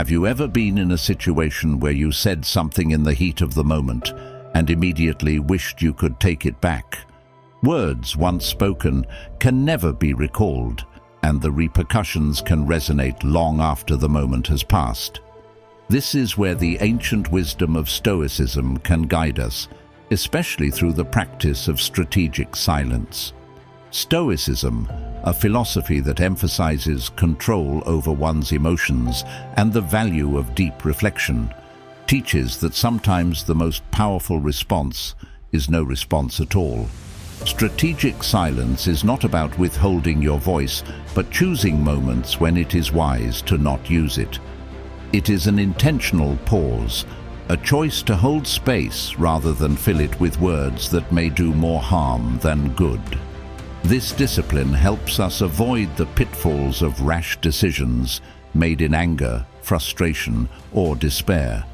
Have you ever been in a situation where you said something in the heat of the moment and immediately wished you could take it back? Words once spoken can never be recalled, and the repercussions can resonate long after the moment has passed. This is where the ancient wisdom of Stoicism can guide us, especially through the practice of strategic silence. Stoicism, a philosophy that emphasizes control over one's emotions and the value of deep reflection, teaches that sometimes the most powerful response is no response at all. Strategic silence is not about withholding your voice, but choosing moments when it is wise to not use it. It is an intentional pause, a choice to hold space rather than fill it with words that may do more harm than good. This discipline helps us avoid the pitfalls of rash decisions made in anger, frustration, or despair.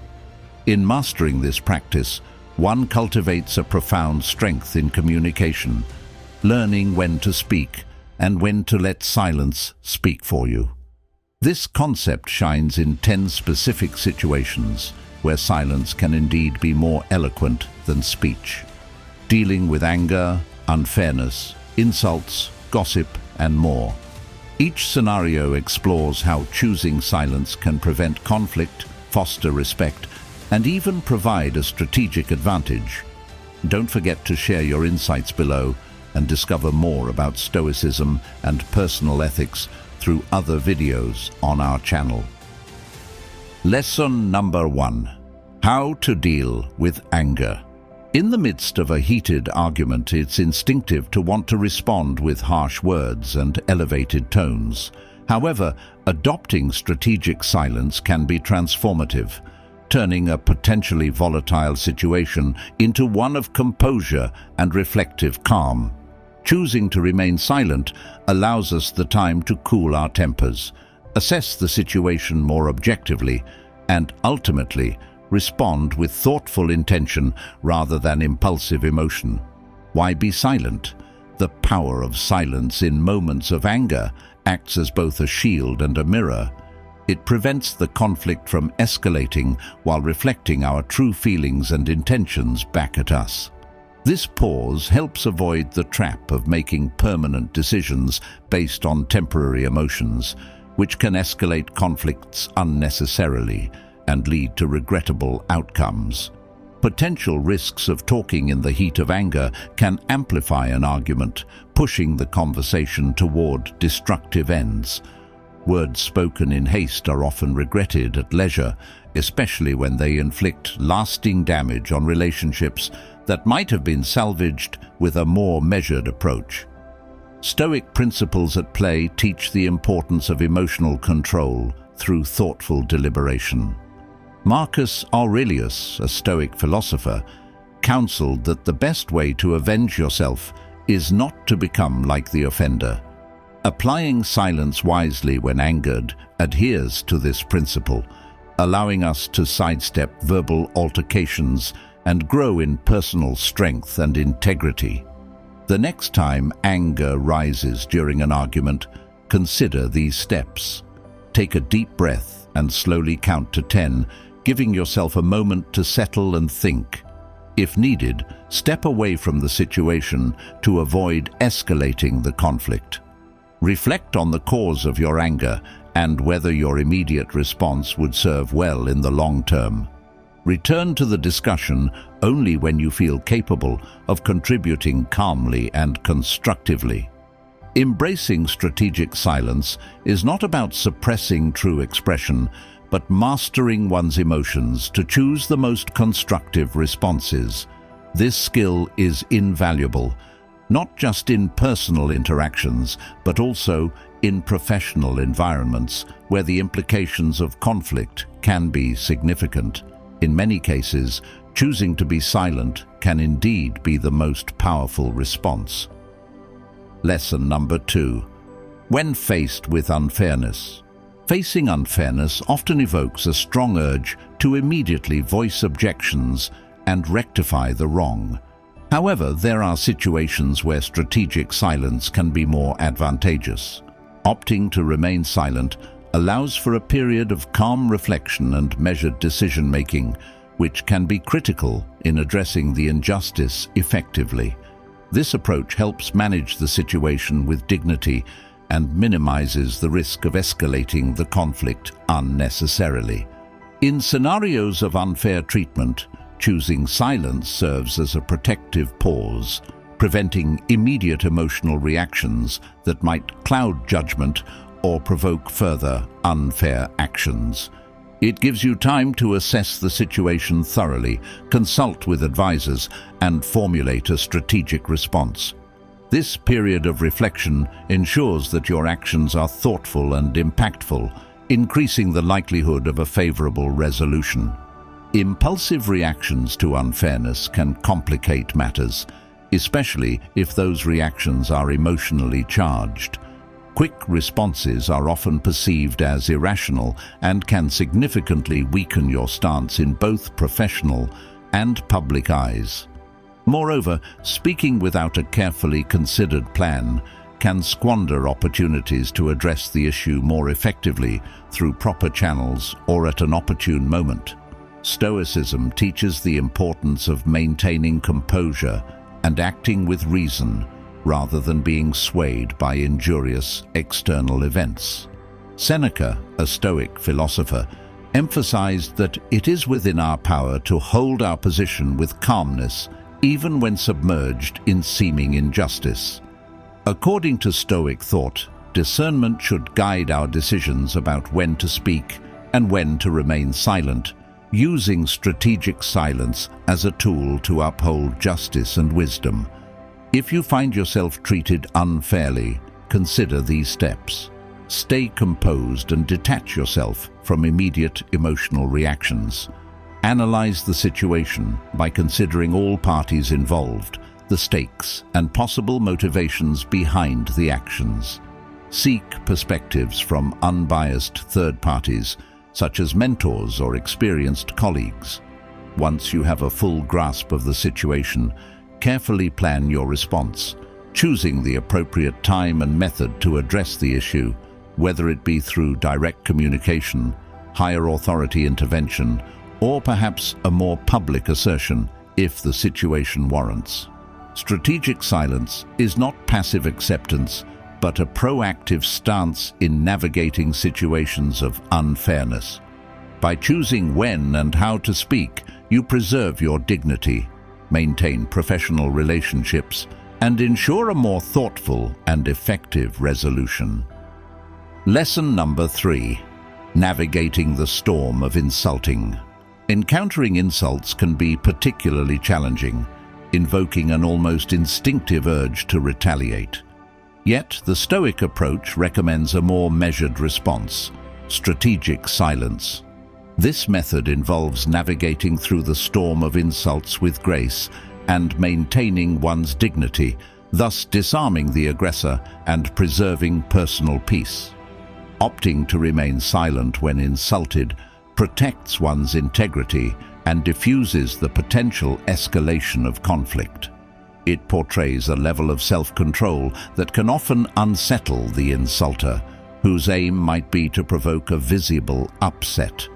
In mastering this practice, one cultivates a profound strength in communication, learning when to speak and when to let silence speak for you. This concept shines in 10 specific situations where silence can indeed be more eloquent than speech. Dealing with anger, unfairness, insults, gossip, and more. Each scenario explores how choosing silence can prevent conflict, foster respect, and even provide a strategic advantage. Don't forget to share your insights below and discover more about Stoicism and personal ethics through other videos on our channel. Lesson number 1. How to deal with anger. In the midst of a heated argument, it's instinctive to want to respond with harsh words and elevated tones. However, adopting strategic silence can be transformative, turning a potentially volatile situation into one of composure and reflective calm. Choosing to remain silent allows us the time to cool our tempers, assess the situation more objectively, and ultimately respond with thoughtful intention rather than impulsive emotion. Why be silent? The power of silence in moments of anger acts as both a shield and a mirror. It prevents the conflict from escalating while reflecting our true feelings and intentions back at us. This pause helps avoid the trap of making permanent decisions based on temporary emotions, which can escalate conflicts unnecessarily and lead to regrettable outcomes. Potential risks of talking in the heat of anger can amplify an argument, pushing the conversation toward destructive ends. Words spoken in haste are often regretted at leisure, especially when they inflict lasting damage on relationships that might have been salvaged with a more measured approach. Stoic principles at play teach the importance of emotional control through thoughtful deliberation. Marcus Aurelius, a Stoic philosopher, counseled that the best way to avenge yourself is not to become like the offender. Applying silence wisely when angered adheres to this principle, allowing us to sidestep verbal altercations and grow in personal strength and integrity. The next time anger rises during an argument, consider these steps. Take a deep breath and slowly count to 10, giving yourself a moment to settle and think. If needed, step away from the situation to avoid escalating the conflict. Reflect on the cause of your anger and whether your immediate response would serve well in the long term. Return to the discussion only when you feel capable of contributing calmly and constructively. Embracing strategic silence is not about suppressing true expression, but mastering one's emotions to choose the most constructive responses. This skill is invaluable, not just in personal interactions, but also in professional environments where the implications of conflict can be significant. In many cases, choosing to be silent can indeed be the most powerful response. Lesson number 2. When faced with unfairness. Facing unfairness often evokes a strong urge to immediately voice objections and rectify the wrong. However, there are situations where strategic silence can be more advantageous. Opting to remain silent allows for a period of calm reflection and measured decision-making, which can be critical in addressing the injustice effectively. This approach helps manage the situation with dignity and minimizes the risk of escalating the conflict unnecessarily. In scenarios of unfair treatment, choosing silence serves as a protective pause, preventing immediate emotional reactions that might cloud judgment or provoke further unfair actions. It gives you time to assess the situation thoroughly, consult with advisors, and formulate a strategic response. This period of reflection ensures that your actions are thoughtful and impactful, increasing the likelihood of a favorable resolution. Impulsive reactions to unfairness can complicate matters, especially if those reactions are emotionally charged. Quick responses are often perceived as irrational and can significantly weaken your stance in both professional and public eyes. Moreover, speaking without a carefully considered plan can squander opportunities to address the issue more effectively through proper channels or at an opportune moment. Stoicism teaches the importance of maintaining composure and acting with reason rather than being swayed by injurious external events. Seneca, a Stoic philosopher, emphasized that it is within our power to hold our position with calmness even when submerged in seeming injustice. According to Stoic thought, discernment should guide our decisions about when to speak and when to remain silent, using strategic silence as a tool to uphold justice and wisdom. If you find yourself treated unfairly, consider these steps. Stay composed and detach yourself from immediate emotional reactions. Analyze the situation by considering all parties involved, the stakes, and possible motivations behind the actions. Seek perspectives from unbiased third parties, such as mentors or experienced colleagues. Once you have a full grasp of the situation, carefully plan your response, choosing the appropriate time and method to address the issue, whether it be through direct communication, higher authority intervention, or perhaps a more public assertion if the situation warrants. Strategic silence is not passive acceptance, but a proactive stance in navigating situations of unfairness. By choosing when and how to speak, you preserve your dignity, maintain professional relationships, and ensure a more thoughtful and effective resolution. Lesson number 3: navigating the storm of insulting. Encountering insults can be particularly challenging, invoking an almost instinctive urge to retaliate. Yet, the Stoic approach recommends a more measured response: strategic silence. This method involves navigating through the storm of insults with grace and maintaining one's dignity, thus disarming the aggressor and preserving personal peace. Opting to remain silent when insulted protects one's integrity and diffuses the potential escalation of conflict. It portrays a level of self-control that can often unsettle the insulter, whose aim might be to provoke a visible upset.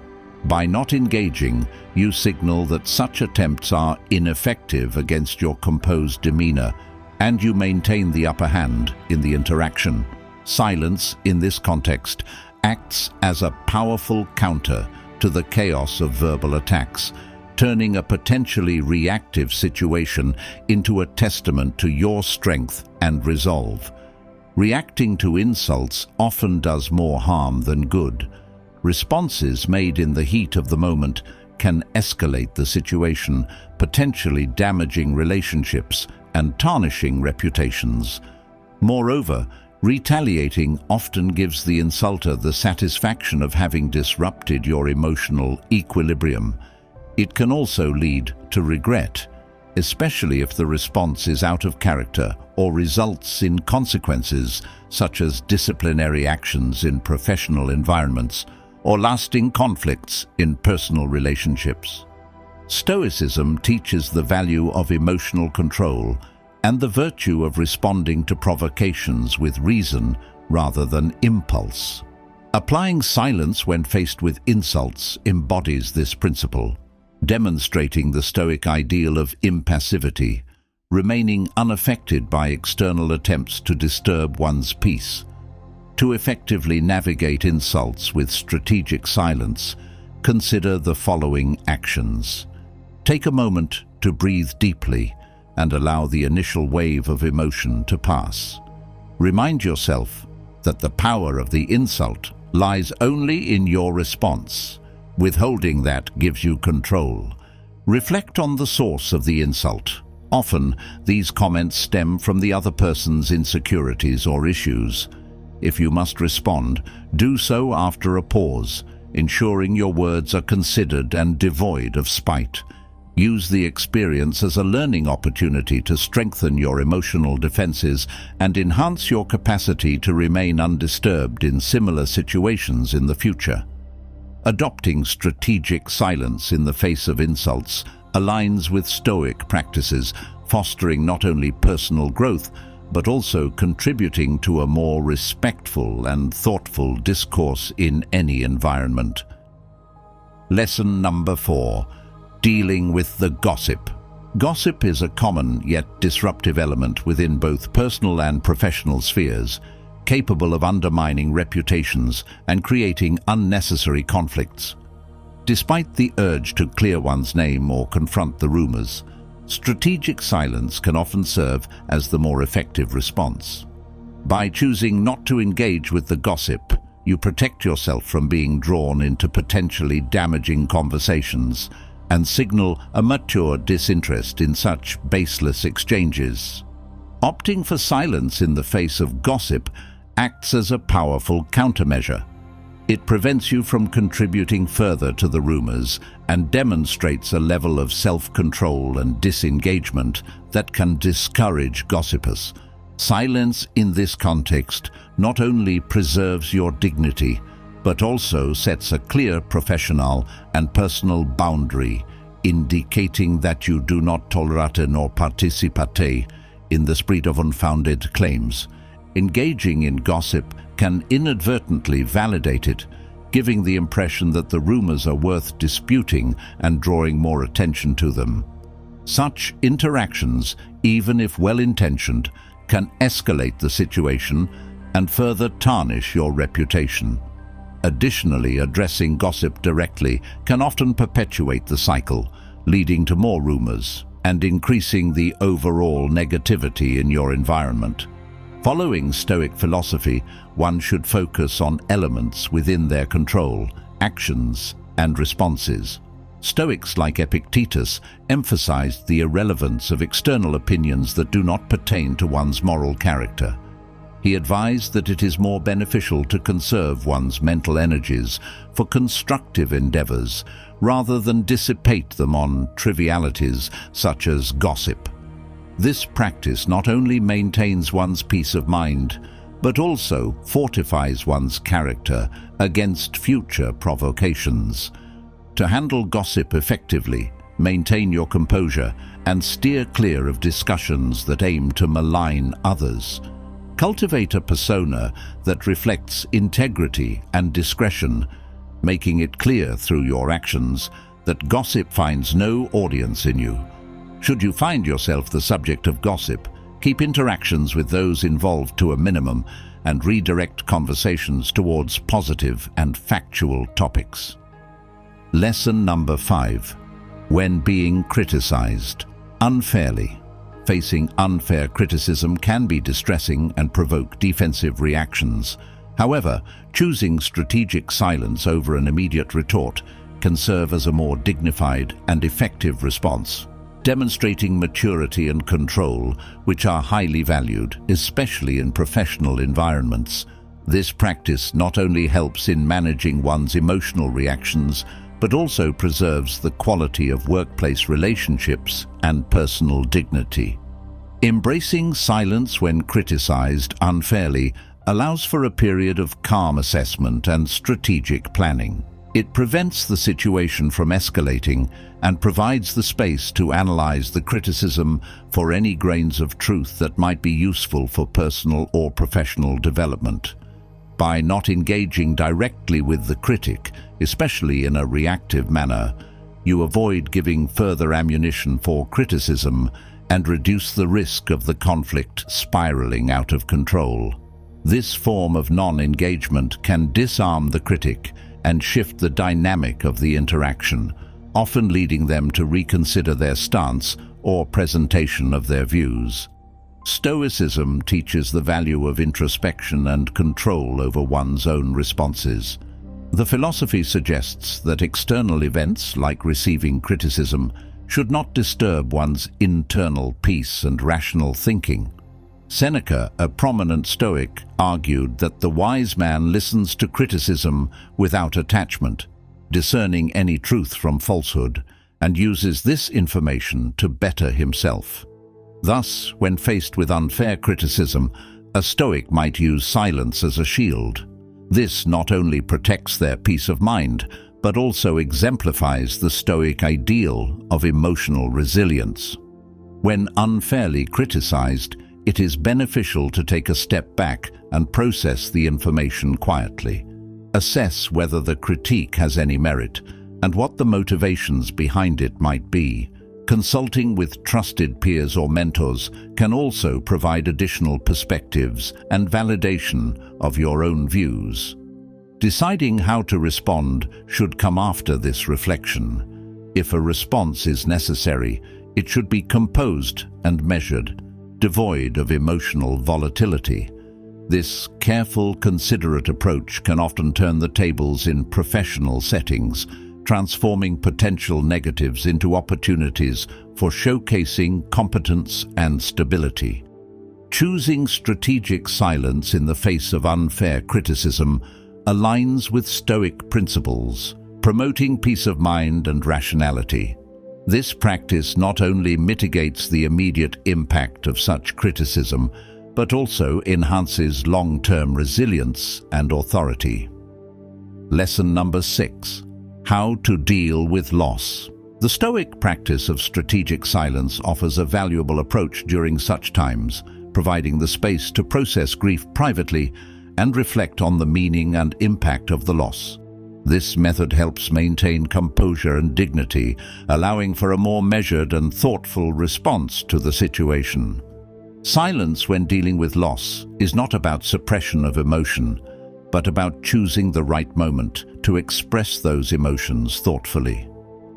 By not engaging, you signal that such attempts are ineffective against your composed demeanor, and you maintain the upper hand in the interaction. Silence, in this context, acts as a powerful counter to the chaos of verbal attacks, turning a potentially reactive situation into a testament to your strength and resolve. Reacting to insults often does more harm than good. Responses made in the heat of the moment can escalate the situation, potentially damaging relationships and tarnishing reputations. Moreover, retaliating often gives the insulter the satisfaction of having disrupted your emotional equilibrium. It can also lead to regret, especially if the response is out of character or results in consequences such as disciplinary actions in professional environments or lasting conflicts in personal relationships. Stoicism teaches the value of emotional control and the virtue of responding to provocations with reason rather than impulse. Applying silence when faced with insults embodies this principle, demonstrating the Stoic ideal of impassivity, remaining unaffected by external attempts to disturb one's peace. To effectively navigate insults with strategic silence, consider the following actions. Take a moment to breathe deeply and allow the initial wave of emotion to pass. Remind yourself that the power of the insult lies only in your response. Withholding that gives you control. Reflect on the source of the insult. Often, these comments stem from the other person's insecurities or issues. If you must respond, do so after a pause, ensuring your words are considered and devoid of spite. Use the experience as a learning opportunity to strengthen your emotional defenses and enhance your capacity to remain undisturbed in similar situations in the future. Adopting strategic silence in the face of insults aligns with Stoic practices, fostering not only personal growth, but also contributing to a more respectful and thoughtful discourse in any environment. Lesson number 4. Dealing with the gossip. Gossip is a common yet disruptive element within both personal and professional spheres, capable of undermining reputations and creating unnecessary conflicts. Despite the urge to clear one's name or confront the rumors, strategic silence can often serve as the more effective response. By choosing not to engage with the gossip, you protect yourself from being drawn into potentially damaging conversations and signal a mature disinterest in such baseless exchanges. Opting for silence in the face of gossip acts as a powerful countermeasure. It prevents you from contributing further to the rumors and demonstrates a level of self-control and disengagement that can discourage gossipers. Silence in this context not only preserves your dignity, but also sets a clear professional and personal boundary, indicating that you do not tolerate nor participate in the spread of unfounded claims. Engaging in gossip can inadvertently validate it, giving the impression that the rumors are worth disputing and drawing more attention to them. Such interactions, even if well-intentioned, can escalate the situation and further tarnish your reputation. Additionally, addressing gossip directly can often perpetuate the cycle, leading to more rumors and increasing the overall negativity in your environment. Following Stoic philosophy, one should focus on elements within their control, actions, and responses. Stoics like Epictetus emphasized the irrelevance of external opinions that do not pertain to one's moral character. He advised that it is more beneficial to conserve one's mental energies for constructive endeavors rather than dissipate them on trivialities such as gossip. This practice not only maintains one's peace of mind, but also fortifies one's character against future provocations. To handle gossip effectively, maintain your composure and steer clear of discussions that aim to malign others. Cultivate a persona that reflects integrity and discretion, making it clear through your actions that gossip finds no audience in you. Should you find yourself the subject of gossip, keep interactions with those involved to a minimum and redirect conversations towards positive and factual topics. Lesson number 5. When being criticized unfairly. Facing unfair criticism can be distressing and provoke defensive reactions. However, choosing strategic silence over an immediate retort can serve as a more dignified and effective response, demonstrating maturity and control, which are highly valued, especially in professional environments. This practice not only helps in managing one's emotional reactions, but also preserves the quality of workplace relationships and personal dignity. Embracing silence when criticized unfairly allows for a period of calm assessment and strategic planning. It prevents the situation from escalating and provides the space to analyze the criticism for any grains of truth that might be useful for personal or professional development. By not engaging directly with the critic, especially in a reactive manner, you avoid giving further ammunition for criticism and reduce the risk of the conflict spiraling out of control. This form of non-engagement can disarm the critic and shift the dynamic of the interaction, often leading them to reconsider their stance or presentation of their views. Stoicism teaches the value of introspection and control over one's own responses. The philosophy suggests that external events, like receiving criticism, should not disturb one's internal peace and rational thinking. Seneca, a prominent Stoic, argued that the wise man listens to criticism without attachment, discerning any truth from falsehood, and uses this information to better himself. Thus, when faced with unfair criticism, a Stoic might use silence as a shield. This not only protects their peace of mind, but also exemplifies the Stoic ideal of emotional resilience. When unfairly criticized, it is beneficial to take a step back and process the information quietly. Assess whether the critique has any merit and what the motivations behind it might be. Consulting with trusted peers or mentors can also provide additional perspectives and validation of your own views. Deciding how to respond should come after this reflection. If a response is necessary, it should be composed and measured, devoid of emotional volatility. This careful, considerate approach can often turn the tables in professional settings, transforming potential negatives into opportunities for showcasing competence and stability. Choosing strategic silence in the face of unfair criticism aligns with Stoic principles, promoting peace of mind and rationality. This practice not only mitigates the immediate impact of such criticism, but also enhances long-term resilience and authority. Lesson number 6. How to deal with loss. The Stoic practice of strategic silence offers a valuable approach during such times, providing the space to process grief privately and reflect on the meaning and impact of the loss. This method helps maintain composure and dignity, allowing for a more measured and thoughtful response to the situation. Silence when dealing with loss is not about suppression of emotion, but about choosing the right moment to express those emotions thoughtfully.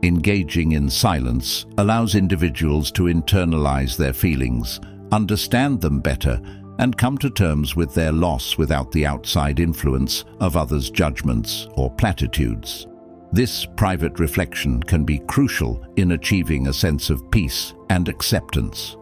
Engaging in silence allows individuals to internalize their feelings, understand them better, and come to terms with their loss without the outside influence of others' judgments or platitudes. This private reflection can be crucial in achieving a sense of peace and acceptance.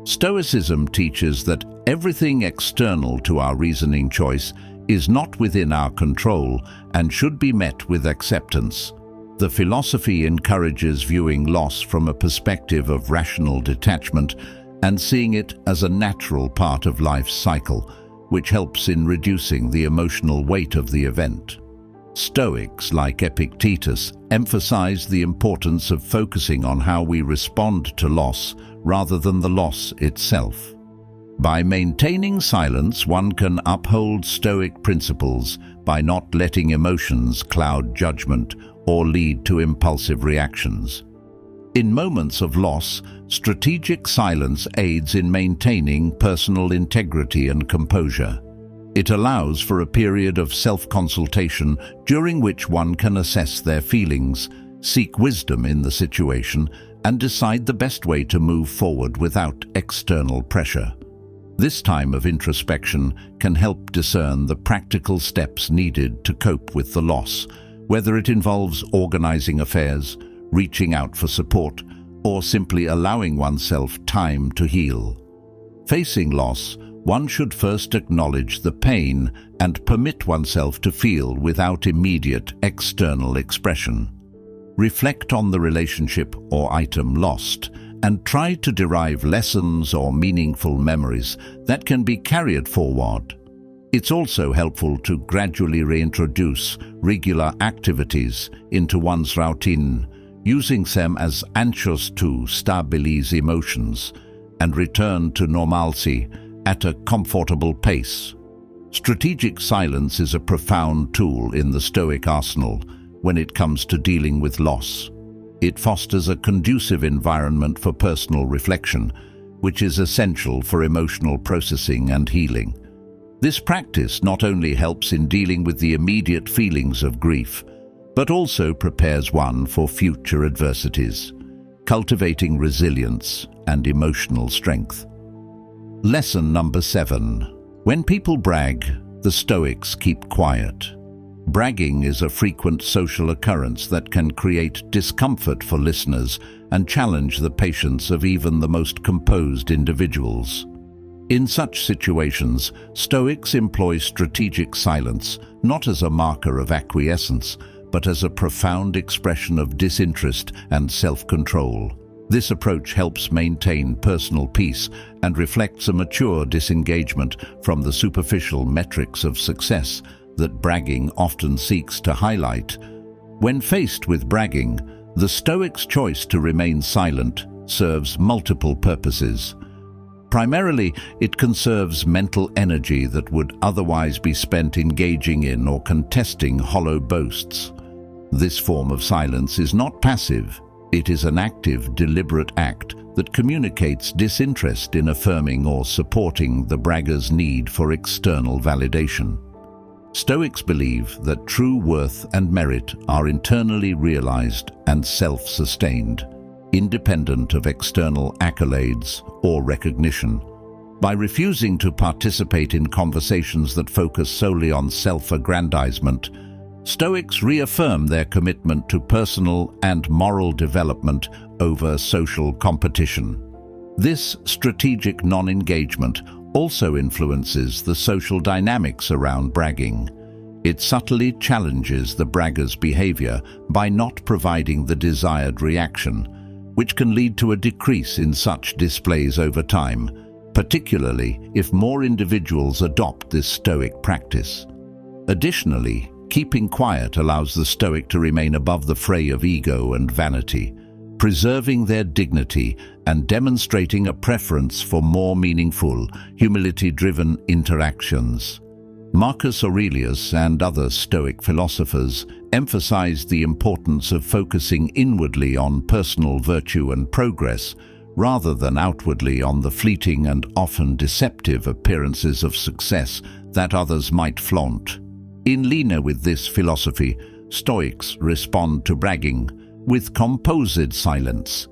Stoicism teaches that everything external to our reasoning choice is not within our control and should be met with acceptance. The philosophy encourages viewing loss from a perspective of rational detachment and seeing it as a natural part of life's cycle, which helps in reducing the emotional weight of the event. Stoics like Epictetus emphasize the importance of focusing on how we respond to loss rather than the loss itself. By maintaining silence, one can uphold Stoic principles by not letting emotions cloud judgment or lead to impulsive reactions. In moments of loss, strategic silence aids in maintaining personal integrity and composure. It allows for a period of self-consultation during which one can assess their feelings, seek wisdom in the situation, and decide the best way to move forward without external pressure. This time of introspection can help discern the practical steps needed to cope with the loss, whether it involves organizing affairs, reaching out for support, or simply allowing oneself time to heal. Facing loss, one should first acknowledge the pain and permit oneself to feel without immediate external expression. Reflect on the relationship or item lost, and try to derive lessons or meaningful memories that can be carried forward. It's also helpful to gradually reintroduce regular activities into one's routine, using them as anchors to stabilize emotions and return to normalcy at a comfortable pace. Strategic silence is a profound tool in the Stoic arsenal when it comes to dealing with loss. It fosters a conducive environment for personal reflection, which is essential for emotional processing and healing. This practice not only helps in dealing with the immediate feelings of grief, but also prepares one for future adversities, cultivating resilience and emotional strength. Lesson number 7. When people brag, the Stoics keep quiet. Bragging is a frequent social occurrence that can create discomfort for listeners and challenge the patience of even the most composed individuals. In such situations, Stoics employ strategic silence not as a marker of acquiescence, but as a profound expression of disinterest and self-control. This approach helps maintain personal peace and reflects a mature disengagement from the superficial metrics of success that bragging often seeks to highlight. When faced with bragging, the Stoics' choice to remain silent serves multiple purposes. Primarily, it conserves mental energy that would otherwise be spent engaging in or contesting hollow boasts. This form of silence is not passive. It is an active, deliberate act that communicates disinterest in affirming or supporting the bragger's need for external validation. Stoics believe that true worth and merit are internally realized and self-sustained, independent of external accolades or recognition. By refusing to participate in conversations that focus solely on self-aggrandizement, Stoics reaffirm their commitment to personal and moral development over social competition. This strategic non-engagement also influences the social dynamics around bragging. It subtly challenges the bragger's behavior by not providing the desired reaction, which can lead to a decrease in such displays over time, particularly if more individuals adopt this Stoic practice. Additionally, keeping quiet allows the Stoic to remain above the fray of ego and vanity, preserving their dignity and demonstrating a preference for more meaningful, humility-driven interactions. Marcus Aurelius and other Stoic philosophers emphasized the importance of focusing inwardly on personal virtue and progress, rather than outwardly on the fleeting and often deceptive appearances of success that others might flaunt. In line with this philosophy, Stoics respond to bragging with composed silence,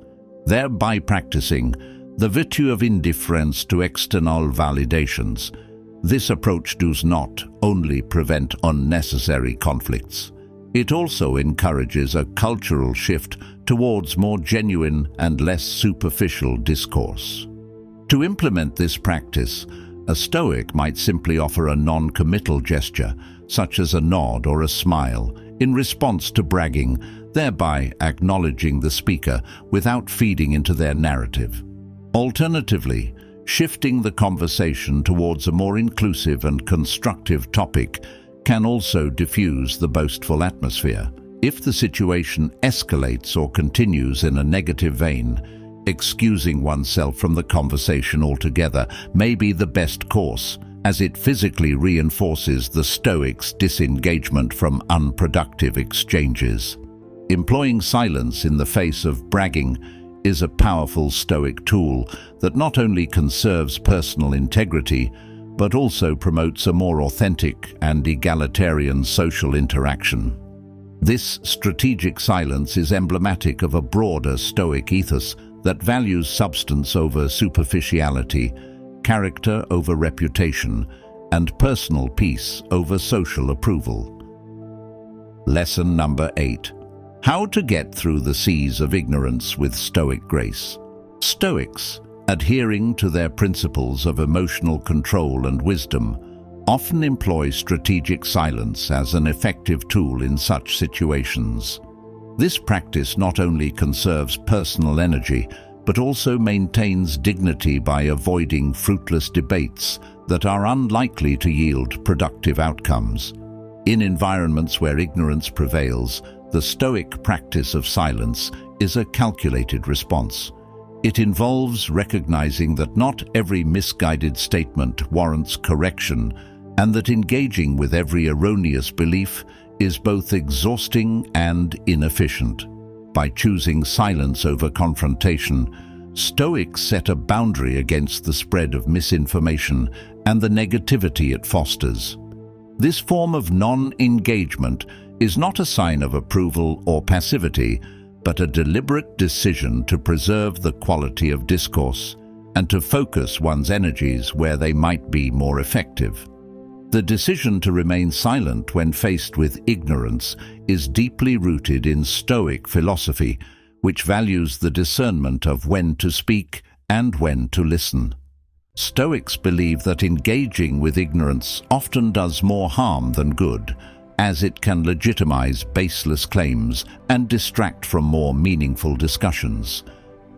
thereby practicing the virtue of indifference to external validations. This approach does not only prevent unnecessary conflicts, it also encourages a cultural shift towards more genuine and less superficial discourse. To implement this practice, a Stoic might simply offer a non-committal gesture, such as a nod or a smile, in response to bragging, thereby acknowledging the speaker without feeding into their narrative. Alternatively, shifting the conversation towards a more inclusive and constructive topic can also diffuse the boastful atmosphere. If the situation escalates or continues in a negative vein, excusing oneself from the conversation altogether may be the best course, as it physically reinforces the Stoics' disengagement from unproductive exchanges. Employing silence in the face of bragging is a powerful Stoic tool that not only conserves personal integrity, but also promotes a more authentic and egalitarian social interaction. This strategic silence is emblematic of a broader Stoic ethos that values substance over superficiality, character over reputation, and personal peace over social approval. Lesson number 8. How to get through the seas of ignorance with Stoic grace. Stoics, adhering to their principles of emotional control and wisdom, often employ strategic silence as an effective tool in such situations. This practice not only conserves personal energy, but also maintains dignity by avoiding fruitless debates that are unlikely to yield productive outcomes. In environments where ignorance prevails, the Stoic practice of silence is a calculated response. It involves recognizing that not every misguided statement warrants correction and that engaging with every erroneous belief is both exhausting and inefficient. By choosing silence over confrontation, Stoics set a boundary against the spread of misinformation and the negativity it fosters. This form of non-engagement is not a sign of approval or passivity, but a deliberate decision to preserve the quality of discourse and to focus one's energies where they might be more effective. The decision to remain silent when faced with ignorance is deeply rooted in Stoic philosophy, which values the discernment of when to speak and when to listen. Stoics believe that engaging with ignorance often does more harm than good, as it can legitimize baseless claims and distract from more meaningful discussions.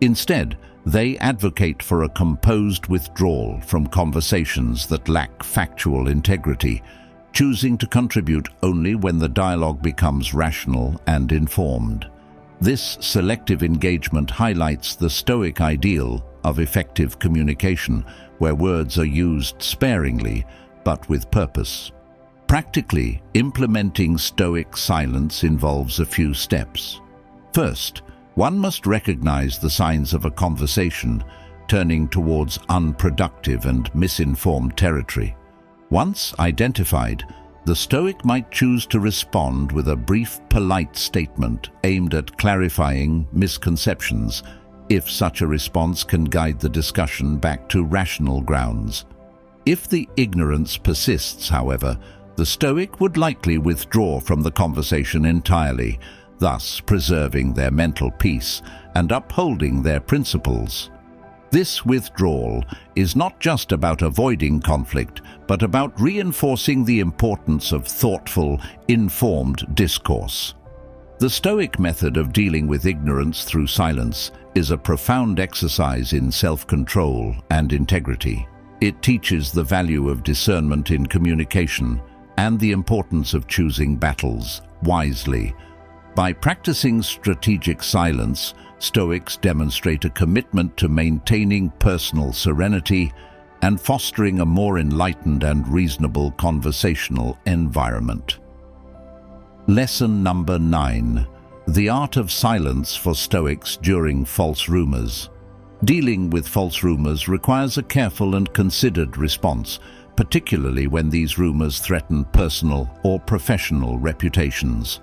Instead, they advocate for a composed withdrawal from conversations that lack factual integrity, choosing to contribute only when the dialogue becomes rational and informed. This selective engagement highlights the Stoic ideal of effective communication, where words are used sparingly but with purpose. Practically, implementing Stoic silence involves a few steps. First, one must recognize the signs of a conversation turning towards unproductive and misinformed territory. Once identified, the Stoic might choose to respond with a brief, polite statement aimed at clarifying misconceptions, if such a response can guide the discussion back to rational grounds. If the ignorance persists, however, the Stoic would likely withdraw from the conversation entirely, thus preserving their mental peace and upholding their principles. This withdrawal is not just about avoiding conflict, but about reinforcing the importance of thoughtful, informed discourse. The Stoic method of dealing with ignorance through silence is a profound exercise in self-control and integrity. It teaches the value of discernment in communication and the importance of choosing battles wisely. By practicing strategic silence, Stoics demonstrate a commitment to maintaining personal serenity and fostering a more enlightened and reasonable conversational environment. Lesson number 9. The art of silence for Stoics during false rumors. Dealing with false rumors requires a careful and considered response, particularly when these rumors threaten personal or professional reputations.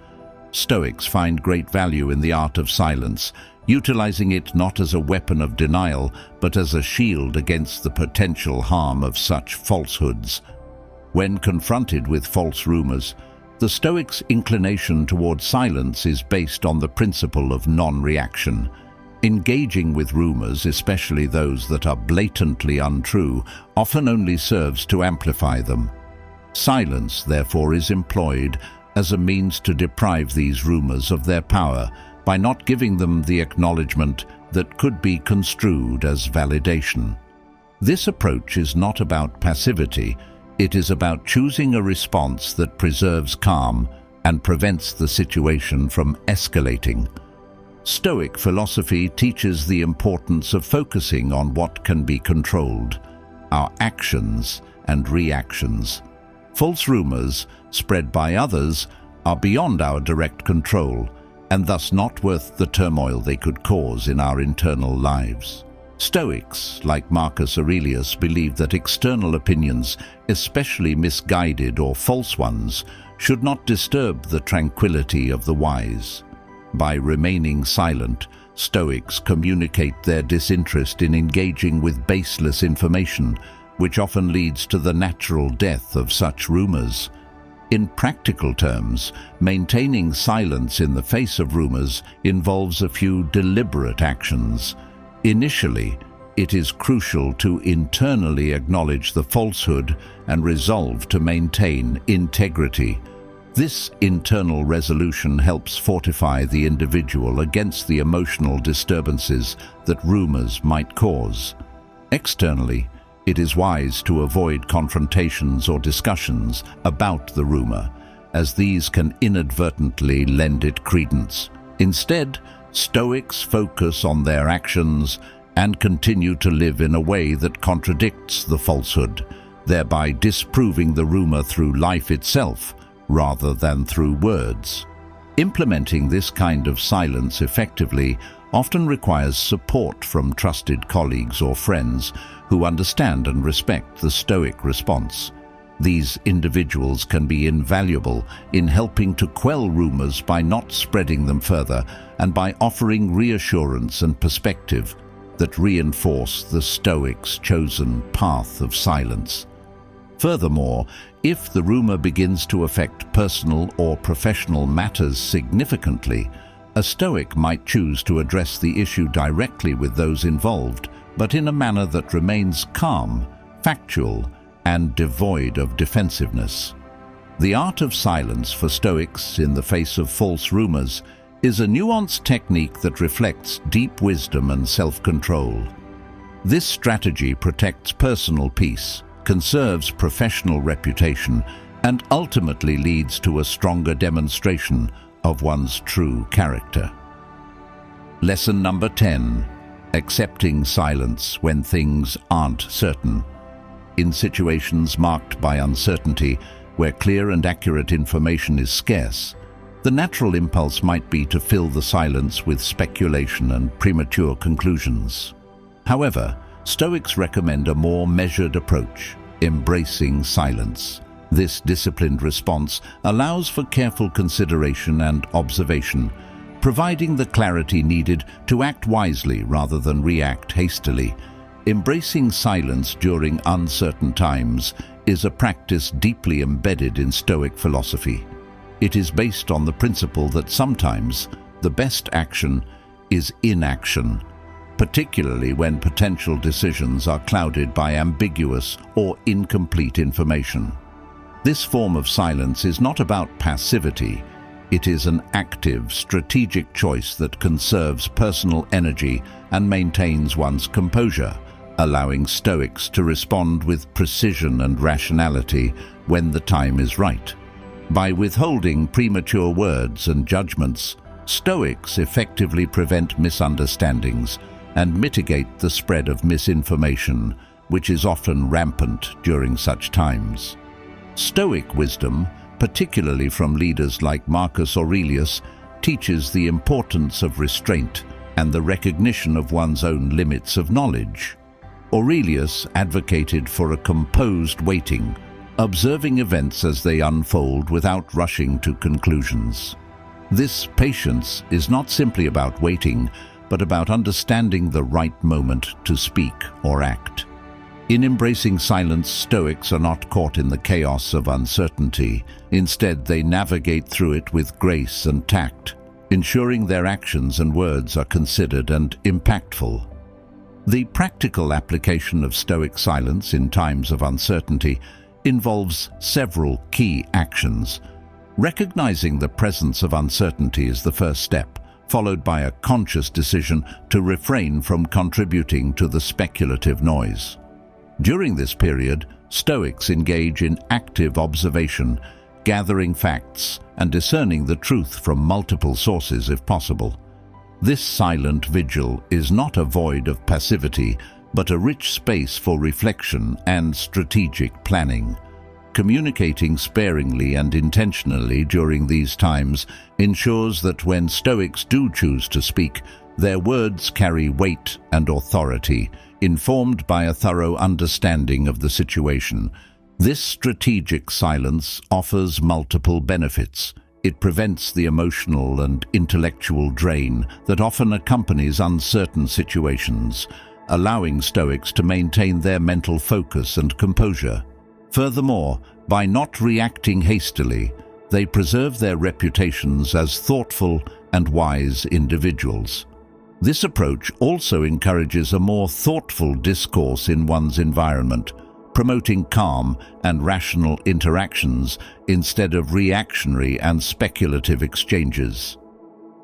Stoics find great value in the art of silence, utilizing it not as a weapon of denial, but as a shield against the potential harm of such falsehoods. When confronted with false rumors, the Stoics' inclination toward silence is based on the principle of non-reaction. Engaging with rumors, especially those that are blatantly untrue, often only serves to amplify them. Silence, therefore, is employed as a means to deprive these rumors of their power by not giving them the acknowledgement that could be construed as validation. This approach is not about passivity, it is about choosing a response that preserves calm and prevents the situation from escalating. Stoic philosophy teaches the importance of focusing on what can be controlled, our actions and reactions. False rumors, spread by others, are beyond our direct control, and thus not worth the turmoil they could cause in our internal lives. Stoics, like Marcus Aurelius, believe that external opinions, especially misguided or false ones, should not disturb the tranquility of the wise. By remaining silent, Stoics communicate their disinterest in engaging with baseless information, which often leads to the natural death of such rumors. In practical terms, maintaining silence in the face of rumors involves a few deliberate actions. Initially, it is crucial to internally acknowledge the falsehood and resolve to maintain integrity. This internal resolution helps fortify the individual against the emotional disturbances that rumors might cause. Externally, it is wise to avoid confrontations or discussions about the rumor, as these can inadvertently lend it credence. Instead, Stoics focus on their actions and continue to live in a way that contradicts the falsehood. thereby disproving the rumor through life itself rather than through words. Implementing this kind of silence effectively often requires support from trusted colleagues or friends who understand and respect the Stoic response. These individuals can be invaluable in helping to quell rumors by not spreading them further and by offering reassurance and perspective that reinforce the Stoics' chosen path of silence. Furthermore, if the rumor begins to affect personal or professional matters significantly, a Stoic might choose to address the issue directly with those involved, but in a manner that remains calm, factual, and devoid of defensiveness. The art of silence for Stoics in the face of false rumors is a nuanced technique that reflects deep wisdom and self-control. This strategy protects personal peace, conserves professional reputation, and ultimately leads to a stronger demonstration of one's true character. Lesson number 10. Accepting silence when things aren't certain. In situations marked by uncertainty, where clear and accurate information is scarce, the natural impulse might be to fill the silence with speculation and premature conclusions. However, Stoics recommend a more measured approach, embracing silence. This disciplined response allows for careful consideration and observation, providing the clarity needed to act wisely rather than react hastily. Embracing silence during uncertain times is a practice deeply embedded in Stoic philosophy. It is based on the principle that sometimes the best action is inaction, particularly when potential decisions are clouded by ambiguous or incomplete information. This form of silence is not about passivity. It is an active, strategic choice that conserves personal energy and maintains one's composure, allowing Stoics to respond with precision and rationality when the time is right. By withholding premature words and judgments, Stoics effectively prevent misunderstandings and mitigate the spread of misinformation, which is often rampant during such times. Stoic wisdom, particularly from leaders like Marcus Aurelius, teaches the importance of restraint and the recognition of one's own limits of knowledge. Aurelius advocated for a composed waiting, observing events as they unfold without rushing to conclusions. This patience is not simply about waiting, but about understanding the right moment to speak or act. In embracing silence, Stoics are not caught in the chaos of uncertainty. Instead, they navigate through it with grace and tact, ensuring their actions and words are considered and impactful. The practical application of Stoic silence in times of uncertainty involves several key actions. Recognizing the presence of uncertainty is the first step, followed by a conscious decision to refrain from contributing to the speculative noise. During this period, Stoics engage in active observation, gathering facts and discerning the truth from multiple sources if possible. This silent vigil is not a void of passivity, but a rich space for reflection and strategic planning. Communicating sparingly and intentionally during these times ensures that when Stoics do choose to speak, their words carry weight and authority, informed by a thorough understanding of the situation. This strategic silence offers multiple benefits. It prevents the emotional and intellectual drain that often accompanies uncertain situations, allowing Stoics to maintain their mental focus and composure. Furthermore, by not reacting hastily, they preserve their reputations as thoughtful and wise individuals. This approach also encourages a more thoughtful discourse in one's environment, promoting calm and rational interactions instead of reactionary and speculative exchanges.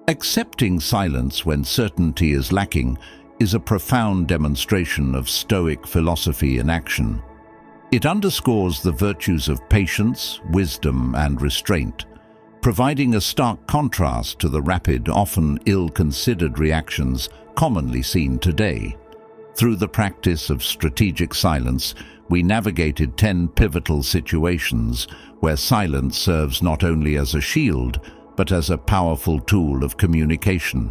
Accepting silence when certainty is lacking is a profound demonstration of Stoic philosophy in action. It underscores the virtues of patience, wisdom, and restraint, providing a stark contrast to the rapid, often ill-considered reactions commonly seen today. Through the practice of strategic silence, we navigated 10 pivotal situations where silence serves not only as a shield, but as a powerful tool of communication.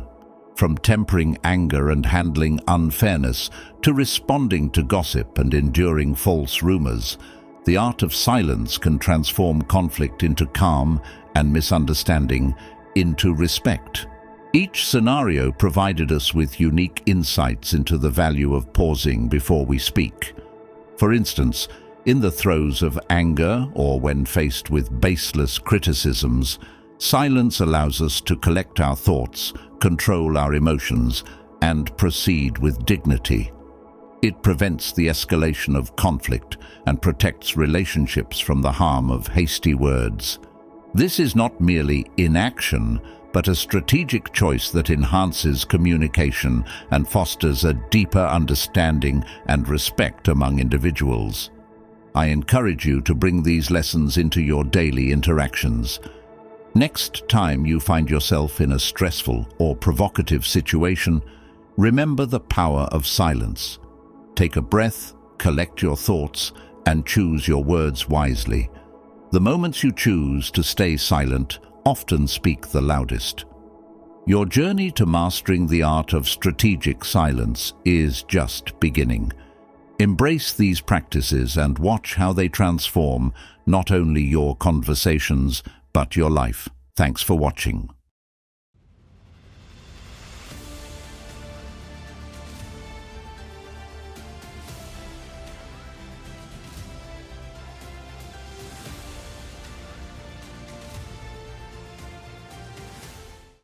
From tempering anger and handling unfairness to responding to gossip and enduring false rumors, the art of silence can transform conflict into calm and misunderstanding into respect. Each scenario provided us with unique insights into the value of pausing before we speak. For instance, in the throes of anger or when faced with baseless criticisms, silence allows us to collect our thoughts, control our emotions, and proceed with dignity. It prevents the escalation of conflict and protects relationships from the harm of hasty words. This is not merely inaction, but a strategic choice that enhances communication and fosters a deeper understanding and respect among individuals. I encourage you to bring these lessons into your daily interactions. Next time you find yourself in a stressful or provocative situation, remember the power of silence. Take a breath, collect your thoughts, and choose your words wisely. The moments you choose to stay silent often speak the loudest. Your journey to mastering the art of strategic silence is just beginning. Embrace these practices and watch how they transform not only your conversations, but your life. Thanks for watching.